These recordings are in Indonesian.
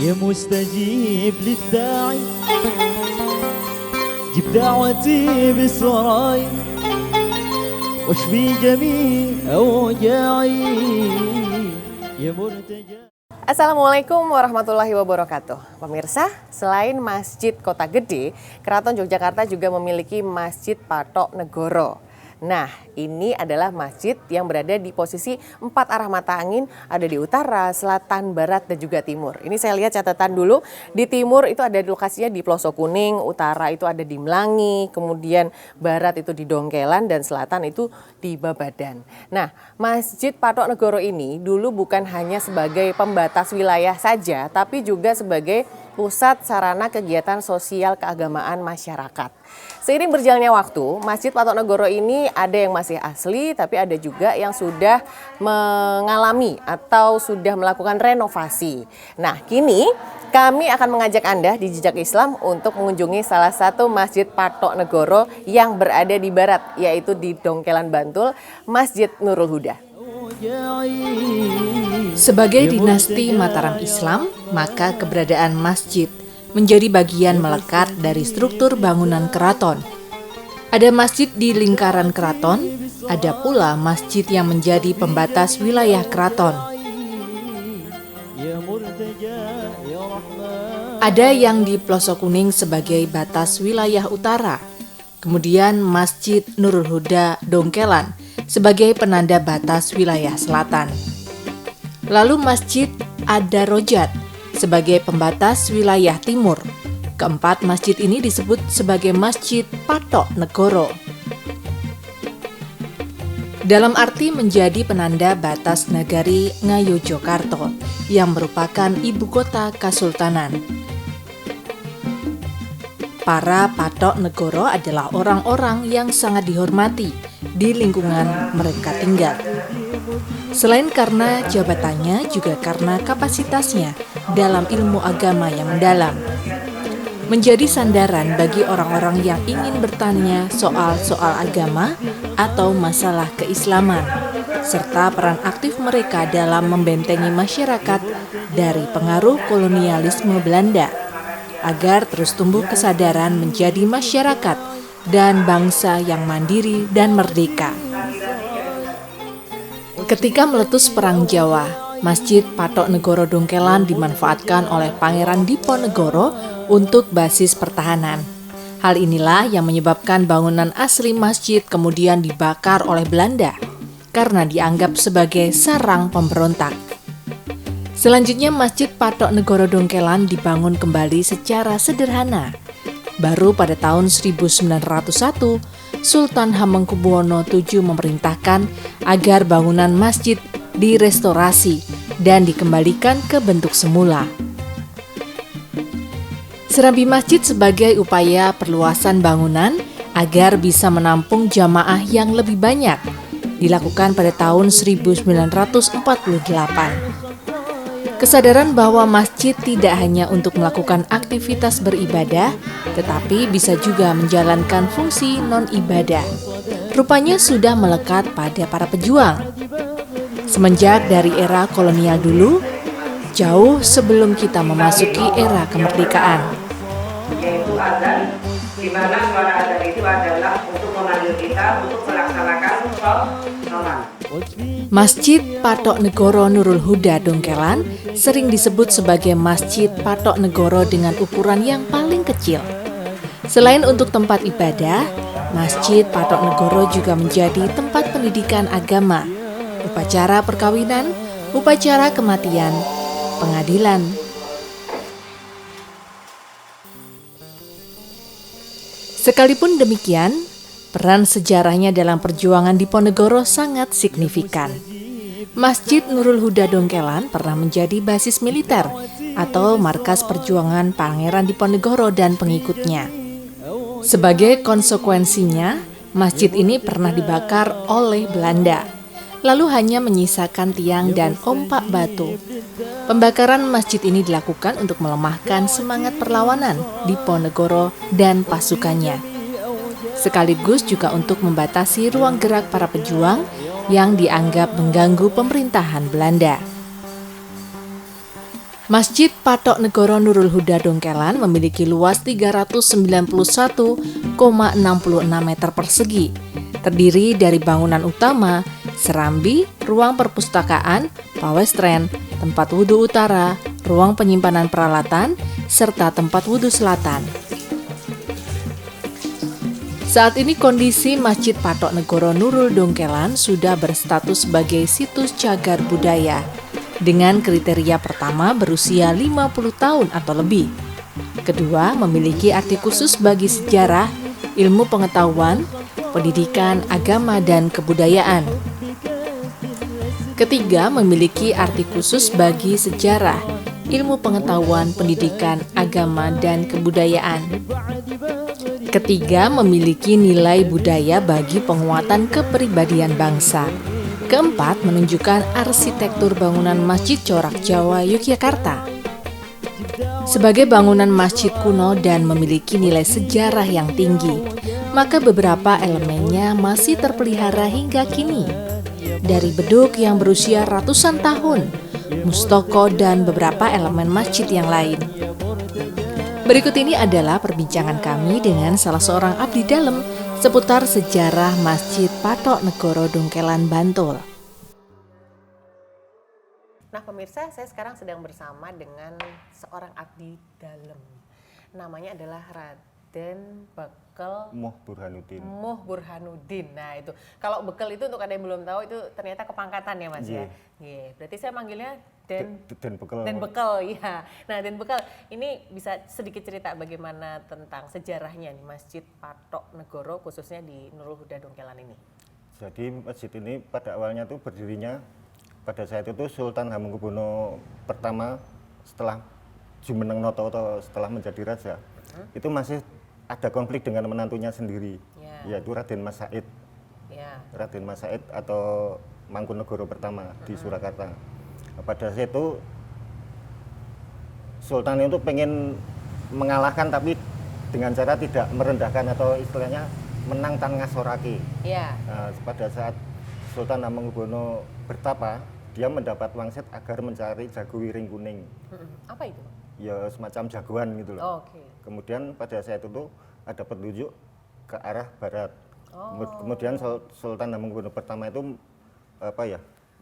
يا مستجيب للداعي جب دعوتي بسراي واشفي جميع أوجاعي يا مرتجى. Assalamualaikum warahmatullahi wabarakatuh. Pemirsa, selain Masjid Kota Gede, Keraton Yogyakarta juga memiliki Masjid Patok Negoro. Nah, ini adalah masjid yang berada di posisi 4 arah mata angin, ada di utara, selatan, barat, dan juga timur. Ini saya lihat catatan dulu, di timur itu ada lokasinya di Ploso Kuning, utara itu ada di Melangi, kemudian barat itu di Dongkelan, dan selatan itu di Babadan. Nah, Masjid Patok Negoro ini dulu bukan hanya sebagai pembatas wilayah saja, tapi juga sebagai pusat sarana kegiatan sosial keagamaan masyarakat. Seiring berjalannya waktu, Masjid Patok Negoro ini ada yang masih asli, tapi ada juga yang sudah mengalami atau sudah melakukan renovasi. Nah, kini kami akan mengajak Anda di Jejak Islam untuk mengunjungi salah satu Masjid Patok Negoro yang berada di barat, yaitu di Dongkelan, Bantul, Masjid Nurul Huda. Sebagai dinasti Mataram Islam, maka keberadaan masjid menjadi bagian melekat dari struktur bangunan keraton. Ada masjid di lingkaran keraton, ada pula masjid yang menjadi pembatas wilayah keraton. Ada yang di Ploso Kuning sebagai batas wilayah utara, kemudian Masjid Nurul Huda Dongkelan sebagai penanda batas wilayah selatan. Lalu Masjid Ad-Darajat sebagai pembatas wilayah timur. Keempat masjid ini disebut sebagai Masjid Patok Negoro. Dalam arti menjadi penanda batas nagari Ngayogyakarta yang merupakan ibu kota Kasultanan. Para Patok Negoro adalah orang-orang yang sangat dihormati di lingkungan mereka tinggal. Selain karena jabatannya, juga karena kapasitasnya dalam ilmu agama yang mendalam. Menjadi sandaran bagi orang-orang yang ingin bertanya soal-soal agama atau masalah keislaman, serta peran aktif mereka dalam membentengi masyarakat dari pengaruh kolonialisme Belanda, agar terus tumbuh kesadaran menjadi masyarakat dan bangsa yang mandiri dan merdeka. Ketika meletus Perang Jawa, Masjid Patok Negoro Dongkelan dimanfaatkan oleh Pangeran Diponegoro untuk basis pertahanan. Hal inilah yang menyebabkan bangunan asli masjid kemudian dibakar oleh Belanda karena dianggap sebagai sarang pemberontak. Selanjutnya Masjid Patok Negoro Dongkelan dibangun kembali secara sederhana. Baru pada tahun 1901, Sultan Hamengkubuwono VII memerintahkan agar bangunan masjid direstorasi dan dikembalikan ke bentuk semula. Serambi masjid sebagai upaya perluasan bangunan agar bisa menampung jamaah yang lebih banyak dilakukan pada tahun 1948. Kesadaran bahwa masjid tidak hanya untuk melakukan aktivitas beribadah, tetapi bisa juga menjalankan fungsi non-ibadah, rupanya sudah melekat pada para pejuang. Semenjak dari era kolonial dulu, jauh sebelum kita memasuki era kemerdekaan. Yaitu azan, di mana suara azan itu adalah untuk memanggil kita untuk melaksanakan sholat. Masjid Patok Negoro Nurul Huda Dongkelan sering disebut sebagai Masjid Patok Negoro dengan ukuran yang paling kecil. Selain untuk tempat ibadah, Masjid Patok Negoro juga menjadi tempat pendidikan agama, upacara perkawinan, upacara kematian, pengadilan. Sekalipun demikian, peran sejarahnya dalam perjuangan Diponegoro sangat signifikan. Masjid Nurul Huda Dongkelan pernah menjadi basis militer atau markas perjuangan Pangeran Diponegoro dan pengikutnya. Sebagai konsekuensinya, masjid ini pernah dibakar oleh Belanda, lalu hanya menyisakan tiang dan ompak batu. Pembakaran masjid ini dilakukan untuk melemahkan semangat perlawanan Diponegoro dan pasukannya, sekaligus juga untuk membatasi ruang gerak para pejuang yang dianggap mengganggu pemerintahan Belanda. Masjid Patok Negoro Nurul Huda Dongkelan memiliki luas 391,66 meter persegi, terdiri dari bangunan utama, serambi, ruang perpustakaan, pawestren, tempat wudhu utara, ruang penyimpanan peralatan, serta tempat wudhu selatan. Saat ini kondisi Masjid Patok Negoro Nurul Dongkelan sudah berstatus sebagai situs cagar budaya dengan kriteria pertama berusia 50 tahun atau lebih. Kedua, memiliki arti khusus bagi sejarah, ilmu pengetahuan, pendidikan, agama, dan kebudayaan. Ketiga, memiliki arti khusus bagi sejarah, ilmu pengetahuan, pendidikan, agama, dan kebudayaan. Ketiga, memiliki nilai budaya bagi penguatan kepribadian bangsa. Keempat, menunjukkan arsitektur bangunan Masjid Corak Jawa Yogyakarta. Sebagai bangunan masjid kuno dan memiliki nilai sejarah yang tinggi, maka beberapa elemennya masih terpelihara hingga kini. Dari beduk yang berusia ratusan tahun, mustoko, dan beberapa elemen masjid yang lain. Berikut ini adalah perbincangan kami dengan salah seorang abdi dalam seputar sejarah Masjid Patok Negoro Dongkelan, Bantul. Nah pemirsa, saya sekarang sedang bersama dengan seorang abdi dalam. Namanya adalah Raden Bekel Moh Burhanuddin. Moh Burhanuddin. Nah itu, kalau Bekel itu untuk ada yang belum tahu itu ternyata kepangkatan ya Mas ya. Berarti saya manggilnya Den Bekel. Den Bekel, iya. Nah Den Bekel, ini bisa sedikit cerita bagaimana tentang sejarahnya nih Masjid Patok Negoro khususnya di Nurul Huda Dongkelan ini. Jadi masjid ini pada awalnya tuh berdirinya pada saat itu Sultan Hamengkubuwono pertama setelah Jumeneng Noto atau setelah menjadi raja. Itu masih ada konflik dengan menantunya sendiri, yaitu Raden Mas Said. Raden Mas Said atau Mangkunegoro pertama di Surakarta. Pada saat itu Sultan itu pengen mengalahkan tapi dengan cara tidak merendahkan atau istilahnya menang tan ngasoraki. Nah, pada saat Sultan Hamengkubuwono bertapa, dia mendapat wangsit agar mencari jago wiring kuning. Apa itu? Ya semacam jagoan gitu loh. Oke. Kemudian pada saat itu ada petunjuk ke arah barat. Kemudian Sultan Hamengkubuwono pertama itu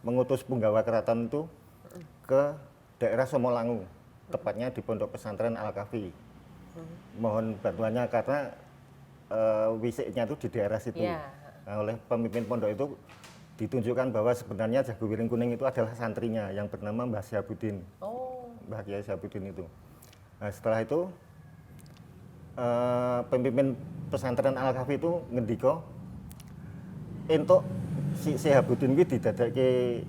mengutus punggawa keraton itu ke daerah Somolangu, tepatnya di Pondok Pesantren Al-Kafi. Mohon bantuannya karena wisiknya itu di daerah situ. Nah, oleh pemimpin pondok itu ditunjukkan bahwa sebenarnya jago wiring kuning itu adalah santrinya yang bernama Mbah Syabuddin. Mbah Kiai Syabuddin itu. Nah, setelah itu pemimpin pesantren Al-Kafi itu ngendika entuk si Syabuddin kuwi didadekke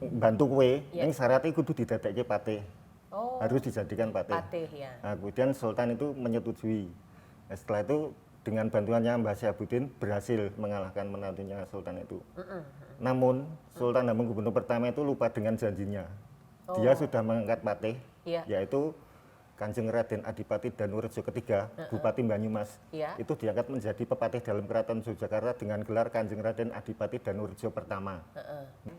bantu kowe ning syaratnya kudu didadekke patih. Harus dijadikan patih. Nah, kemudian Sultan itu menyetujui. Nah, setelah itu dengan bantuannya Mbah Syabuddin berhasil mengalahkan menantunya Sultan itu. Namun Sultan Hamengkubuwono pertama itu lupa dengan janjinya. Dia sudah mengangkat patih, yaitu Kanjeng Raden Adipati Danurejo III, Bupati Banyumas. Itu diangkat menjadi pepatih dalam Keraton Yogyakarta dengan gelar Kanjeng Raden Adipati Danurejo pertama.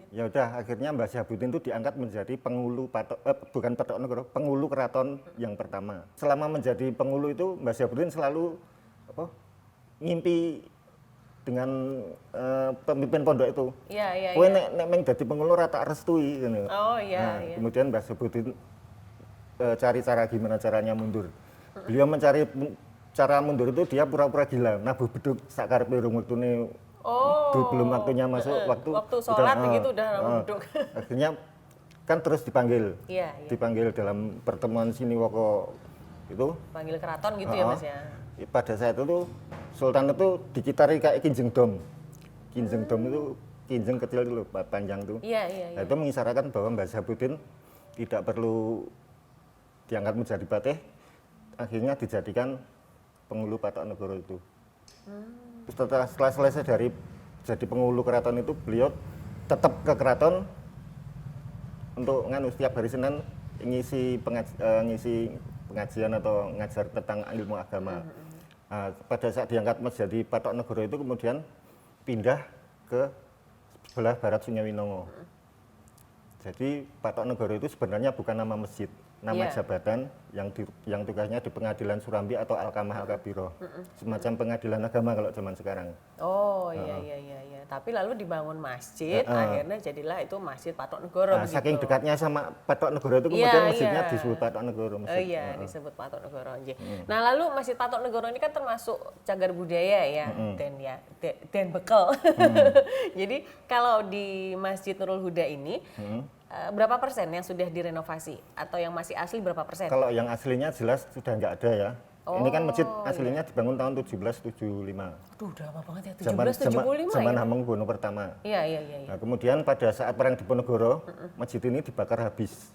Ya udah, akhirnya Mbah Syabuddin itu diangkat menjadi pengulu Patok Negoro, pengulu keraton yang pertama. Selama menjadi pengulu itu Mbah Syabuddin selalu ngimpi dengan pemimpin pondok itu. Kowe nek meng dadi pengulu ra tak restui ngono. Kemudian Mbah Syabuddin cari cara gimana caranya mundur. Beliau mencari cara mundur itu dia pura-pura gila, nabuh beduk sakarepe urung wektune. Belum waktunya masuk waktu sholat begitu udah beduk. Akhirnya kan terus dipanggil. Dipanggil dalam pertemuan Siniwoko itu. Panggil keraton gitu ya Mas ya. Pada saat itu Sultan itu dikitari kayak kinjeng dom. Kinjeng dom itu kinjeng kecil itu panjang tuh. Nah, itu mengisyaratkan bahwa Mbah Syabuddin tidak perlu diangkat menjadi patih, akhirnya dijadikan pengulu Patok Negoro itu. Setelah selesai dari jadi pengulu keraton itu, beliau tetap ke keraton untuk setiap hari Senin ngisi pengajian atau ngajar tentang ilmu agama. Pada saat diangkat menjadi Patok Negoro itu kemudian pindah ke sebelah barat Sungai Winongo. Jadi Patok Negoro itu sebenarnya bukan nama masjid, nama jabatan yang tugasnya di Pengadilan Surambi atau Alkamah Al-Kabiro. Semacam pengadilan agama kalau zaman sekarang. Oh iya. Tapi lalu dibangun masjid, akhirnya jadilah itu Masjid Patok Negoro. Nah, saking dekatnya sama Patok Negoro itu kemudian masjidnya disebut Patok Negoro. Disebut Patok Negoro. Nah lalu Masjid Patok Negoro ini kan termasuk cagar budaya ya, dan bekal. Jadi kalau di Masjid Nurul Huda ini, berapa persen yang sudah direnovasi? Atau yang masih asli berapa persen? Kalau yang aslinya jelas sudah nggak ada ya. Ini kan masjid aslinya dibangun tahun 1775. Aduh, udah lama banget ya, 1775 zaman ya? Hamengkubuwono pertama. Iya. Nah, kemudian pada saat perang Diponegoro, masjid ini dibakar habis.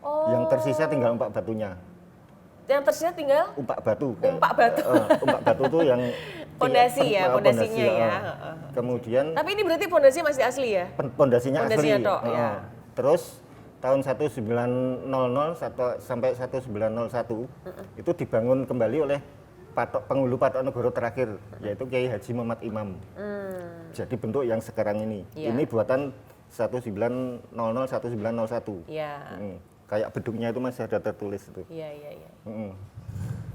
Yang tersisa tinggal umpak batunya. Yang tersisa tinggal? Umpak batu. Umpak batu. Umpak batu itu yang pondasi ya, pondasinya ya. Kemudian. Tapi ini berarti pondasinya masih asli ya? Pondasinya asli. Tok, ya. Terus tahun 1900 sampai 1901 itu dibangun kembali oleh penghulu Patok Negoro terakhir, yaitu Kiai Haji Muhammad Imam. Jadi bentuk yang sekarang ini. Ini buatan 1900-1901. Kayak beduknya itu masih ada tertulis itu. Iya.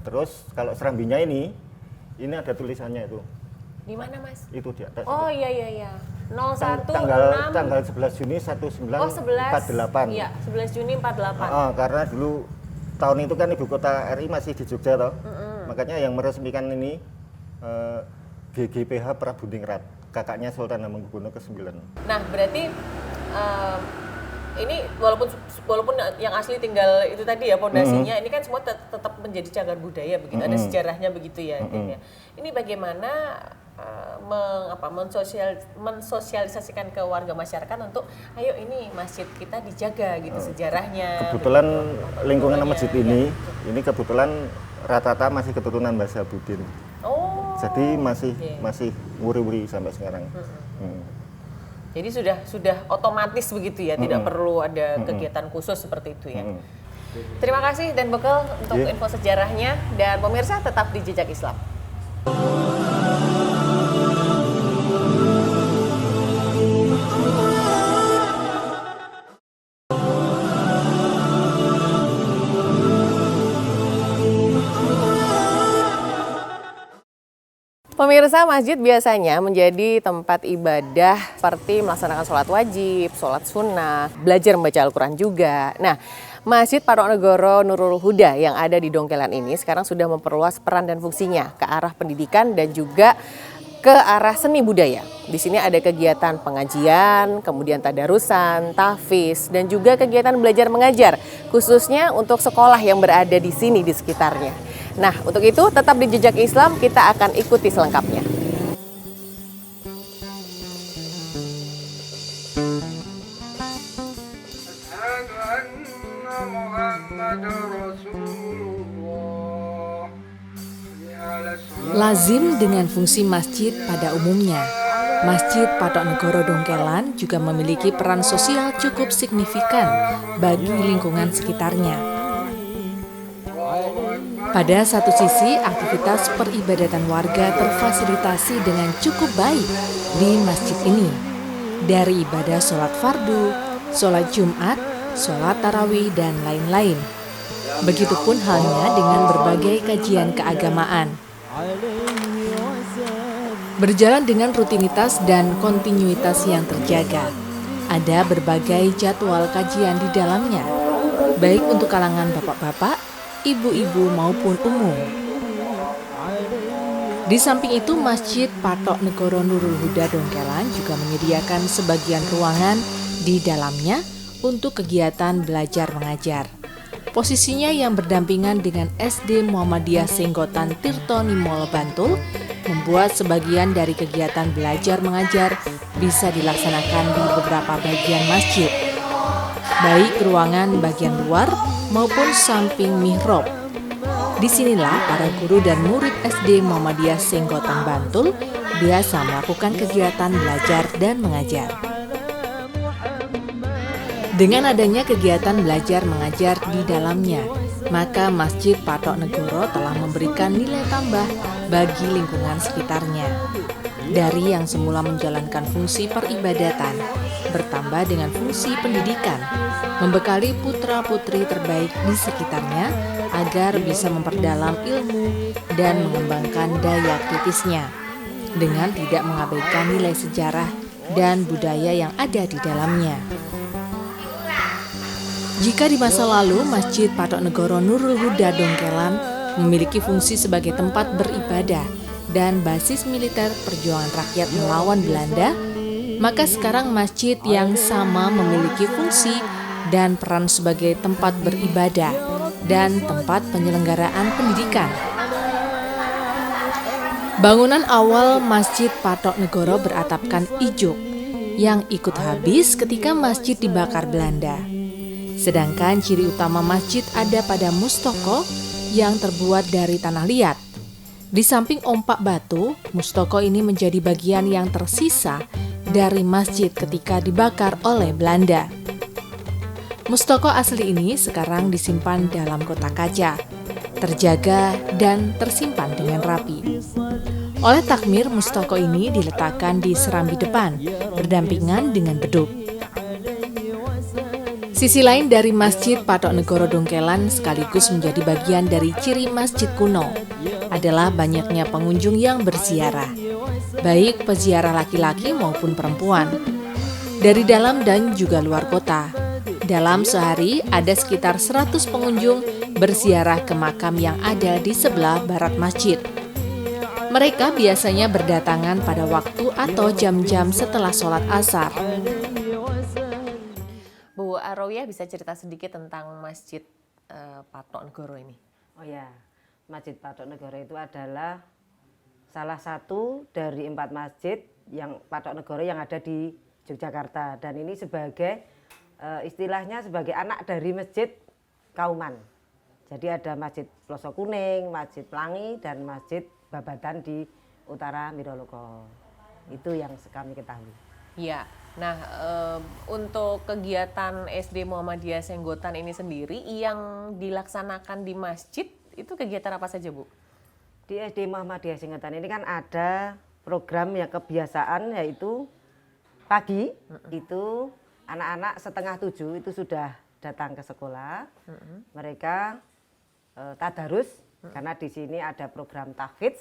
Terus kalau serambinya ini ada tulisannya itu. Di mana Mas? Itu di atas. Oh iya. 01 tanggal 11 Juni 1948. Iya, 11 Juni 48. Karena dulu tahun itu kan ibu kota RI masih di Jogja toh. Makanya yang meresmikan ini GGPH Prabu Ningrat, kakaknya Sultan Hamengkubuwono ke-9. Nah, berarti ini walaupun yang asli tinggal itu tadi ya pondasinya, ini kan semua tetap menjadi cagar budaya begitu, ada sejarahnya begitu ya. Ini bagaimana mensosialisasikan ke warga masyarakat untuk ayo ini masjid kita dijaga gitu sejarahnya. Kebetulan lingkungan masjid ini kebetulan rata-rata masih keturunan Mbah Sabudin. Jadi masih wuri-wuri sampai sekarang. Jadi sudah otomatis begitu ya, tidak perlu ada kegiatan khusus seperti itu ya. Terima kasih dan bekal untuk info sejarahnya, dan pemirsa tetap di Jejak Islam. Pemirsa, masjid biasanya menjadi tempat ibadah seperti melaksanakan sholat wajib, sholat sunnah, belajar membaca Al-Quran juga. Nah, Masjid Patok Negoro Nurul Huda yang ada di Dongkelan ini sekarang sudah memperluas peran dan fungsinya ke arah pendidikan dan juga ke arah seni budaya. Di sini ada kegiatan pengajian, kemudian tadarusan, tahfiz, dan juga kegiatan belajar mengajar, khususnya untuk sekolah yang berada di sini di sekitarnya. Nah, untuk itu tetap di Jejak Islam, kita akan ikuti selengkapnya. Lazim dengan fungsi masjid pada umumnya, Masjid Patok Negoro Dongkelan juga memiliki peran sosial cukup signifikan bagi lingkungan sekitarnya. Pada satu sisi, aktivitas peribadatan warga terfasilitasi dengan cukup baik di masjid ini. Dari ibadah sholat fardu, sholat Jumat, sholat tarawih, dan lain-lain. Begitupun halnya dengan berbagai kajian keagamaan. Berjalan dengan rutinitas dan kontinuitas yang terjaga. Ada berbagai jadwal kajian di dalamnya, baik untuk kalangan bapak-bapak, ibu-ibu maupun umum. Di samping itu, Masjid Patok Negoro Nurul Huda Dongkelan juga menyediakan sebagian ruangan di dalamnya untuk kegiatan belajar mengajar. Posisinya yang berdampingan dengan SD Muhammadiyah Senggotan Tirtonimol Bantul membuat sebagian dari kegiatan belajar mengajar bisa dilaksanakan di beberapa bagian masjid, baik ruangan bagian luar maupun samping mihrab. Disinilah para guru dan murid SD Muhammadiyah Senggotan Bantul biasa melakukan kegiatan belajar dan mengajar. Dengan adanya kegiatan belajar mengajar di dalamnya, maka Masjid Patok Negoro telah memberikan nilai tambah bagi lingkungan sekitarnya. Dari yang semula menjalankan fungsi peribadatan, bertambah dengan fungsi pendidikan, membekali putra-putri terbaik di sekitarnya agar bisa memperdalam ilmu dan mengembangkan daya kritisnya, dengan tidak mengabaikan nilai sejarah dan budaya yang ada di dalamnya. Jika di masa lalu Masjid Patok Negoro Nurul Huda Dongkelan memiliki fungsi sebagai tempat beribadah dan basis militer perjuangan rakyat melawan Belanda, maka sekarang masjid yang sama memiliki fungsi dan peran sebagai tempat beribadah dan tempat penyelenggaraan pendidikan. Bangunan awal Masjid Patok Negoro beratapkan ijuk yang ikut habis ketika masjid dibakar Belanda. Sedangkan ciri utama masjid ada pada mustoko yang terbuat dari tanah liat. Di samping ompak batu, mustoko ini menjadi bagian yang tersisa dari masjid ketika dibakar oleh Belanda. Mustoko asli ini sekarang disimpan dalam kotak kaca, terjaga dan tersimpan dengan rapi. Oleh takmir, mustoko ini diletakkan di serambi depan, berdampingan dengan beduk. Sisi lain dari Masjid Patok Negoro Dongkelan sekaligus menjadi bagian dari ciri masjid kuno adalah banyaknya pengunjung yang berziarah, baik peziarah laki-laki maupun perempuan, dari dalam dan juga luar kota. Dalam sehari ada sekitar 100 pengunjung berziarah ke makam yang ada di sebelah barat masjid. Mereka biasanya berdatangan pada waktu atau jam-jam setelah sholat asar. Bu Arowiah bisa cerita sedikit tentang Masjid Patok Negoro ini? Oh ya, Masjid Patok Negoro itu adalah salah satu dari 4 masjid yang Patok Negoro yang ada di Yogyakarta, dan ini sebagai istilahnya sebagai anak dari Masjid Kauman. Jadi ada Masjid Ploso Kuning, Masjid Pelangi, dan Masjid Babatan di utara Miroloko. Itu yang kami ketahui. Ya, nah untuk kegiatan SD Muhammadiyah Senggotan ini sendiri yang dilaksanakan di masjid itu kegiatan apa saja, Bu? Di SD Muhammadiyah Senggotan ini kan ada program yang kebiasaan, yaitu pagi itu anak-anak 6:30 itu sudah datang ke sekolah. Mereka tadarus karena di sini ada program tahfidz,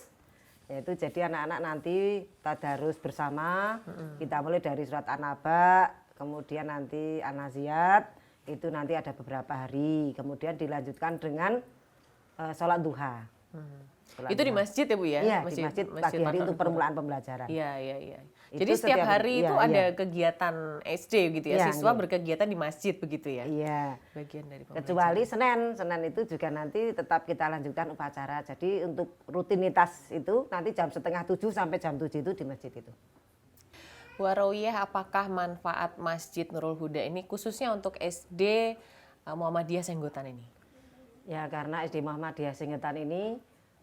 yaitu jadi anak-anak nanti tadarus bersama. Kita mulai dari surat An-Naba, kemudian nanti An-Naziat, itu nanti ada beberapa hari, kemudian dilanjutkan dengan sholat duha. Itu di masjid ya, Bu ya? Iya, di masjid pagi hari untuk permulaan pembelajaran. Iya. Jadi setiap hari itu ada kegiatan SD gitu ya, siswa berkegiatan di masjid begitu ya? Iya. Bagian dari pembelajaran. Kecuali Senin itu juga nanti tetap kita lanjutkan upacara. Jadi untuk rutinitas itu nanti jam 6:30 sampai jam 7 itu di masjid itu. Bu Arowiah, apakah manfaat Masjid Nurul Huda ini khususnya untuk SD Muhammadiyah Senggotan ini? Ya, karena SD Muhammadiyah Senggotan ini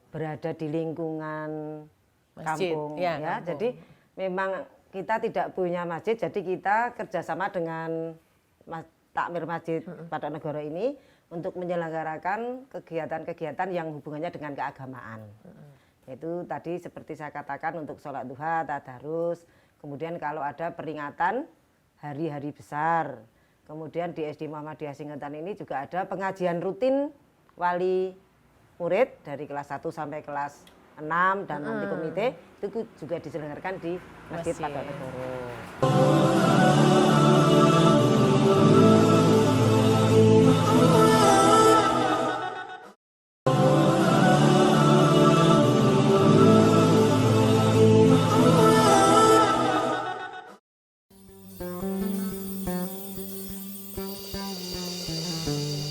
berada di lingkungan masjid, kampung, ya. Jadi memang kita tidak punya masjid, jadi kita kerjasama dengan takmir Masjid Patok Negoro ini untuk menyelenggarakan kegiatan-kegiatan yang hubungannya dengan keagamaan. Yaitu tadi seperti saya katakan untuk sholat duha, tadarus, kemudian kalau ada peringatan hari-hari besar. Kemudian di SD Muhammadiyah Senggotan ini juga ada pengajian rutin wali murid dari kelas 1 sampai kelas 6 dan nanti komite, itu juga diselenggarakan di Masjid Patok Negoro.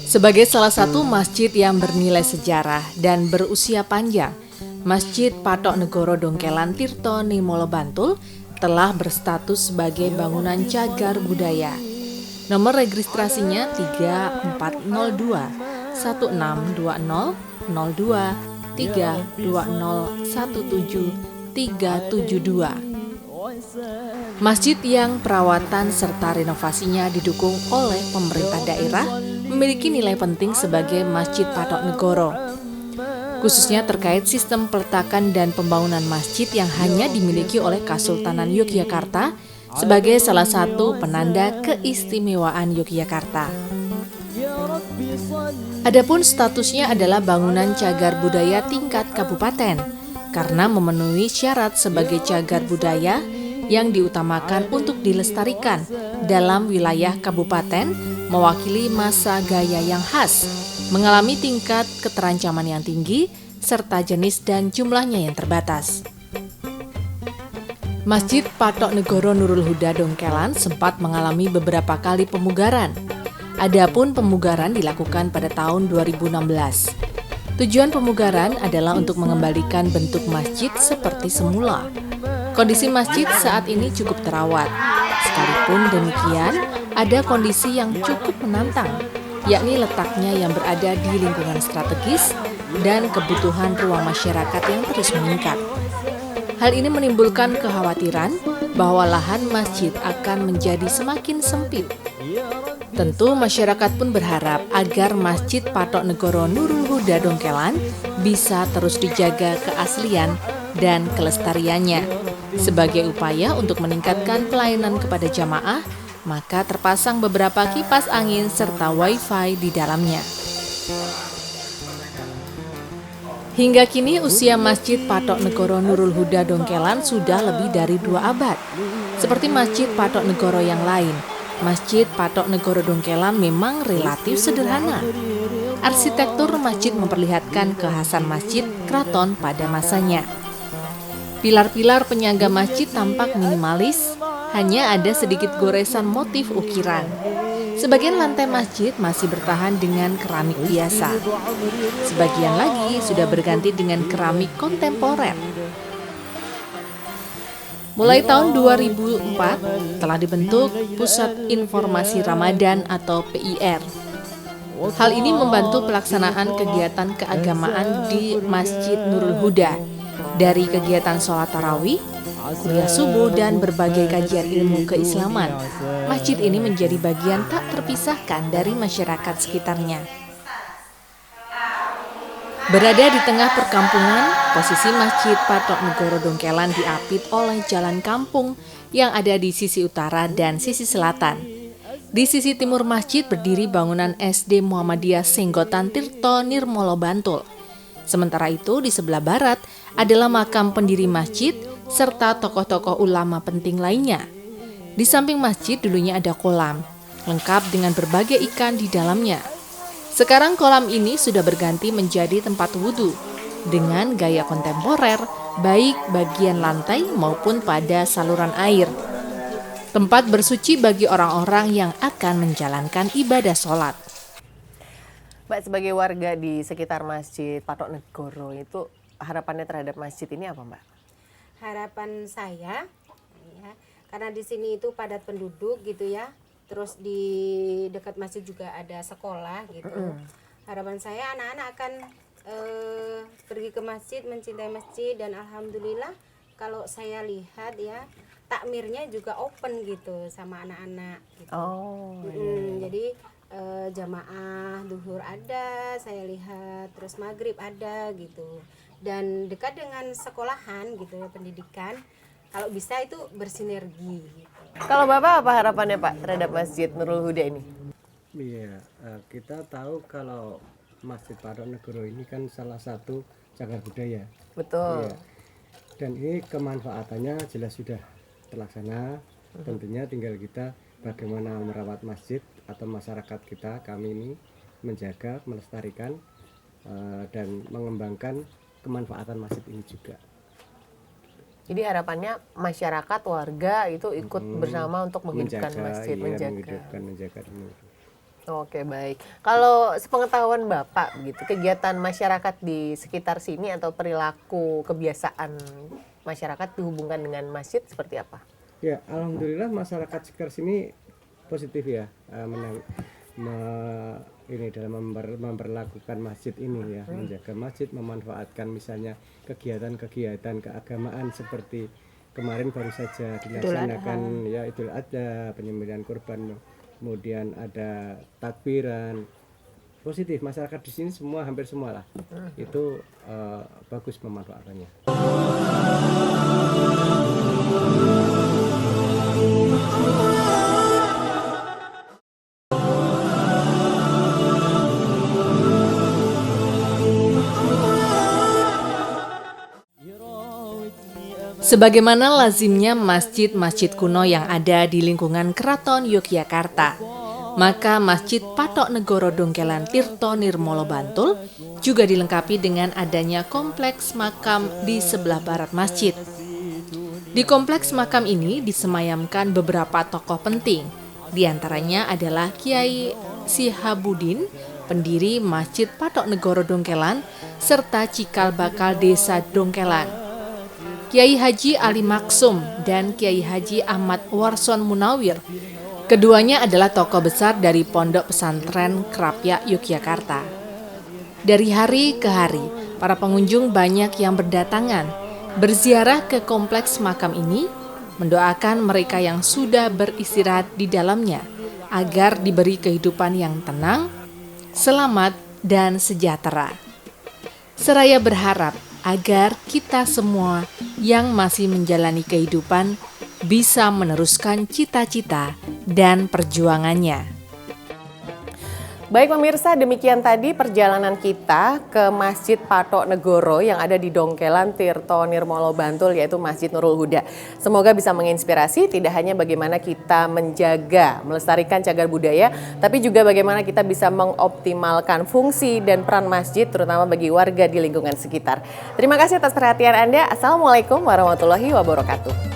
Sebagai salah satu masjid yang bernilai sejarah dan berusia panjang, Masjid Patok Negoro Dongkelan Tirto Nimolo Bantul telah berstatus sebagai bangunan cagar budaya. Nomor registrasinya 3402 1620 02 320 17 372. Masjid yang perawatan serta renovasinya didukung oleh pemerintah daerah memiliki nilai penting sebagai Masjid Patok Negoro. khususnya terkait sistem peletakan dan pembangunan masjid yang hanya dimiliki oleh Kesultanan Yogyakarta sebagai salah satu penanda keistimewaan Yogyakarta. Adapun statusnya adalah bangunan cagar budaya tingkat kabupaten karena memenuhi syarat sebagai cagar budaya yang diutamakan untuk dilestarikan dalam wilayah kabupaten, mewakili masa gaya yang khas, mengalami tingkat keterancaman yang tinggi, serta jenis dan jumlahnya yang terbatas. Masjid Patok Negoro Nurul Huda Dongkelan sempat mengalami beberapa kali pemugaran. Adapun pemugaran dilakukan pada tahun 2016. Tujuan pemugaran adalah untuk mengembalikan bentuk masjid seperti semula. Kondisi masjid saat ini cukup terawat. Sekalipun demikian, ada kondisi yang cukup menantang, yakni letaknya yang berada di lingkungan strategis dan kebutuhan ruang masyarakat yang terus meningkat. Hal ini menimbulkan kekhawatiran bahwa lahan masjid akan menjadi semakin sempit. Tentu masyarakat pun berharap agar Masjid Patok Negoro Nurul Huda Dongkelan bisa terus dijaga keaslian dan kelestariannya. Sebagai upaya untuk meningkatkan pelayanan kepada jamaah, maka terpasang beberapa kipas angin serta wifi di dalamnya. Hingga kini usia Masjid Patok Negoro Nurul Huda Dongkelan sudah lebih dari 2 abad. Seperti Masjid Patok Negoro yang lain, Masjid Patok Negoro Dongkelan memang relatif sederhana. Arsitektur masjid memperlihatkan kekhasan masjid keraton pada masanya. Pilar-pilar penyangga masjid tampak minimalis, hanya ada sedikit goresan motif ukiran. Sebagian lantai masjid masih bertahan dengan keramik biasa. Sebagian lagi sudah berganti dengan keramik kontemporer. Mulai tahun 2004 telah dibentuk Pusat Informasi Ramadan atau PIR. Hal ini membantu pelaksanaan kegiatan keagamaan di Masjid Nurul Huda, dari kegiatan sholat tarawih, kuliah subuh, dan berbagai kajian ilmu keislaman. Masjid ini menjadi bagian tak terpisahkan dari masyarakat sekitarnya. Berada di tengah perkampungan, posisi Masjid Patok Negoro Dongkelan diapit oleh jalan kampung yang ada di sisi utara dan sisi selatan. Di sisi timur masjid berdiri bangunan SD Muhammadiyah Senggotan Tirto Nirmolo Bantul. Sementara itu di sebelah barat adalah makam pendiri masjid serta tokoh-tokoh ulama penting lainnya. Di samping masjid dulunya ada kolam, lengkap dengan berbagai ikan di dalamnya. Sekarang kolam ini sudah berganti menjadi tempat wudhu dengan gaya kontemporer, baik bagian lantai maupun pada saluran air. Tempat bersuci bagi orang-orang yang akan menjalankan ibadah sholat. Mbak, sebagai warga di sekitar Masjid Patok Negoro itu harapannya terhadap masjid ini apa, Mbak? Harapan saya, ya, karena di sini itu padat penduduk gitu ya. Terus di dekat masjid juga ada sekolah gitu. Harapan saya anak-anak akan pergi ke masjid, mencintai masjid, dan alhamdulillah kalau saya lihat ya takmirnya juga open gitu sama anak-anak gitu. Jadi jamaah duhur ada, saya lihat, terus maghrib ada gitu. Dan dekat dengan sekolahan gitu ya, pendidikan. Kalau bisa itu bersinergi gitu. Kalau Bapak apa harapannya Pak terhadap Masjid Nurul Huda ini? Iya, kita tahu kalau Masjid Patok Negoro ini kan salah satu cagar budaya. Betul. Iya. Dan ini kemanfaatannya jelas sudah terlaksana. Tentunya tinggal kita bagaimana merawat masjid atau masyarakat kita, kami ini menjaga, melestarikan dan mengembangkan kemanfaatan masjid ini juga. Jadi harapannya masyarakat, warga itu ikut bersama untuk menghidupkan masjid, menjaga ini. Oke, baik. Kalau sepengetahuan Bapak gitu, kegiatan masyarakat di sekitar sini atau perilaku kebiasaan masyarakat dihubungkan dengan masjid seperti apa? Ya, alhamdulillah masyarakat sekitar sini positif ya, ini dalam memperlakukan masjid ini ya, menjaga masjid, memanfaatkan misalnya kegiatan-kegiatan keagamaan seperti kemarin baru saja dilaksanakan ya Idul Adha, penyembelihan kurban, kemudian ada takbiran, positif. Masyarakat di sini semua, hampir semua lah, itu bagus pemanfaatannya. Sebagaimana lazimnya masjid-masjid kuno yang ada di lingkungan Keraton Yogyakarta, maka Masjid Patok Negoro Dongkelan Tirto Nirmolo Bantul juga dilengkapi dengan adanya kompleks makam di sebelah barat masjid. Di kompleks makam ini disemayamkan beberapa tokoh penting, di antaranya adalah Kiai Sihabuddin, pendiri Masjid Patok Negoro Dongkelan, serta cikal bakal desa Dongkelan, Kiai Haji Ali Maksum dan Kiai Haji Ahmad Warson Munawir. Keduanya adalah tokoh besar dari Pondok Pesantren Krapyak Yogyakarta. Dari hari ke hari, para pengunjung banyak yang berdatangan, berziarah ke kompleks makam ini, mendoakan mereka yang sudah beristirahat di dalamnya, agar diberi kehidupan yang tenang, selamat, dan sejahtera. Seraya berharap agar kita semua yang masih menjalani kehidupan bisa meneruskan cita-cita dan perjuangannya. Baik pemirsa, demikian tadi perjalanan kita ke Masjid Patok Negoro yang ada di Dongkelan Tirto Nirmolo Bantul, yaitu Masjid Nurul Huda. Semoga bisa menginspirasi tidak hanya bagaimana kita menjaga, melestarikan cagar budaya, tapi juga bagaimana kita bisa mengoptimalkan fungsi dan peran masjid terutama bagi warga di lingkungan sekitar. Terima kasih atas perhatian Anda. Assalamualaikum warahmatullahi wabarakatuh.